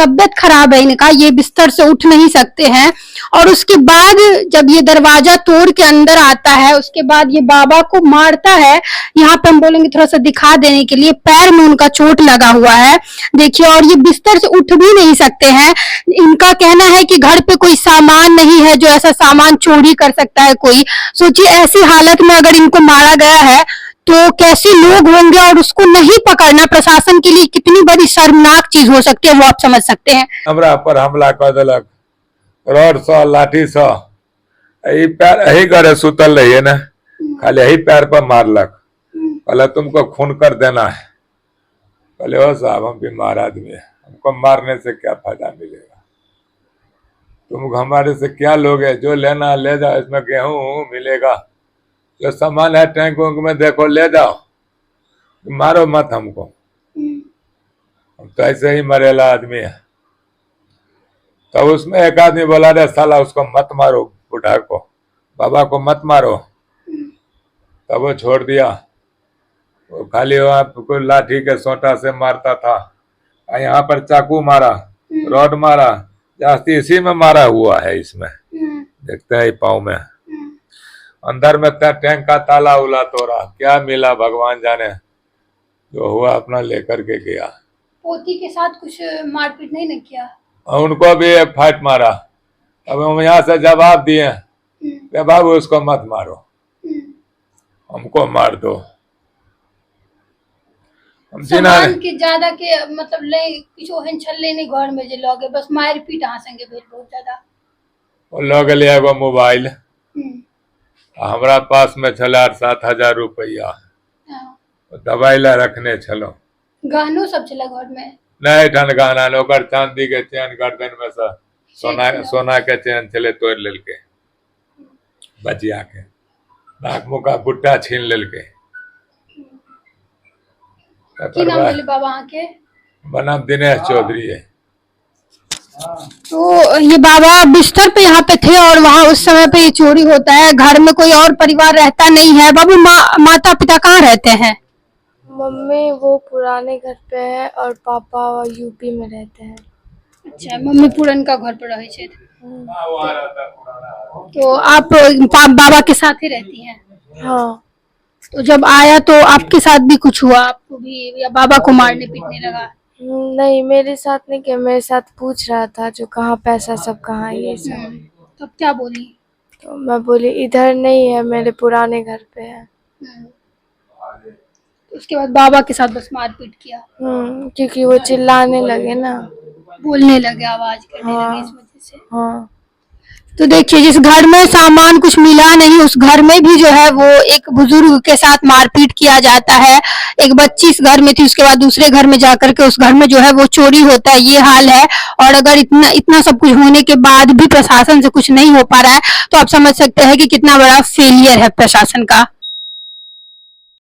तबीयत खराब है इनका, ये बिस्तर से उठ नहीं सकते हैं। और उसके बाद जब ये दरवाजा तोड़ के अंदर आता है, उसके बाद ये बाबा को मारता है। यहाँ पे हम बोलेंगे थोड़ा सा दिखा देने के लिए, पैर में उनका चोट लगा हुआ है देखिए, और ये बिस्तर से उठ भी नहीं सकते हैं। इनका कहना है कि घर पे कोई सामान नहीं है जो ऐसा सामान चोरी कर सकता है कोई। सोचिए ऐसी हालत में अगर इनको मारा गया है तो कैसे लोग होंगे, और उसको नहीं पकड़ना प्रशासन के लिए कितनी बड़ी शर्मनाक चीज हो सकती है, वो आप समझ सकते हैं। हमरा पर हमला कर देलक, रॉड से लाठी से, यही पैर यही करे सुतल रहिए ना, खाली यही पैर पर मारलक। कहले तुमको खून कर देना है। कहले ओ साहब हम बीमार आदमी है, हमको मारने से क्या फायदा मिलेगा, तुम हमारे से क्या लोगे, जो लेना ले जाओ, इसमें गेहूं मिलेगा, जो सामान है टैंक वैंक में देखो ले जाओ, मारो मत हमको, हम तो ऐसे ही मरेला आदमी है। तब उसमें एक आदमी बोला रे साला उसको मत मारो, बुढ़ा को, बाबा को मत मारो। तब वो छोड़ दिया, वो खाली वहाँ कोई लाठी के सोटा से मारता था, यहाँ पर चाकू मारा, रॉड मारा, जास्ती इसी में मारा हुआ है। इसमें देखते हैं पाँव में, अंदर में टैंक का ताला उला तोड़ा, क्या मिला भगवान जाने, जो हुआ अपना लेकर के गया। पोती के साथ कुछ मारपीट नहीं न किया? उनको भी एक फाइट मारा। अब हम यहाँ से जवाब दिए कि बाबू उसको मत मारो, हमको मार दो। हम सामान के ज्यादा के मतलब ले कुछ ओहन छल्ले नहीं घर में जे लगे, बस मारपीट आ संगे भेल बहुत ज्यादा। वो लोग ले एगो मोबाइल, हमरा पास में छला 7,000 रुपया, दवाई ला रखने छलो। गहनो सब छला घर में? नहीं ठन गहना ओकर चांदी के चेन गर्दन में से सोना के चेन छले तोड़ लेलके, बचिया के नाक मुँह का बुट्टा छीन लेलके। की नाम बोले बाबा के? बनाम दिनेश चौधरी है। तो ये बाबा बिस्तर पे यहाँ पे थे और वहाँ उस समय पे ये चोरी होता है। घर में कोई और परिवार रहता नहीं है। बाबू माता पिता कहाँ रहते हैं? मम्मी वो पुराने घर पे है और पापा यूपी में रहते हैं। अच्छा, मम्मी पुरन का घर पर रहे थे। तो आप बाबा के साथ ही रहती हैं? हाँ। तो जब आया तो आपके साथ भी कुछ हुआ आपको भी, या बाबा को मारने पीटने लगा? नहीं, मेरे साथ नहीं किया, मेरे साथ पूछ रहा था जो कहाँ पैसा सब कहाँ ये सब। तब क्या बोली? तो मैं बोली इधर नहीं है, मेरे पुराने घर पे है। उसके बाद बाबा के साथ बस मारपीट किया? क्योंकि वो चिल्लाने लगे ना, बोलने लगे, आवाज करने लगे, इस वजह से। हाँ। तो देखिए जिस घर में सामान कुछ मिला नहीं, उस घर में भी जो है वो एक बुजुर्ग के साथ मारपीट किया जाता है। एक बच्ची इस घर में थी, उसके बाद दूसरे घर में जाकर के उस घर में जो है वो चोरी होता है, ये हाल है। और अगर इतना सब कुछ होने के बाद भी प्रशासन से कुछ नहीं हो पा रहा है तो आप समझ सकते हैं कि कितना बड़ा फेलियर है प्रशासन का।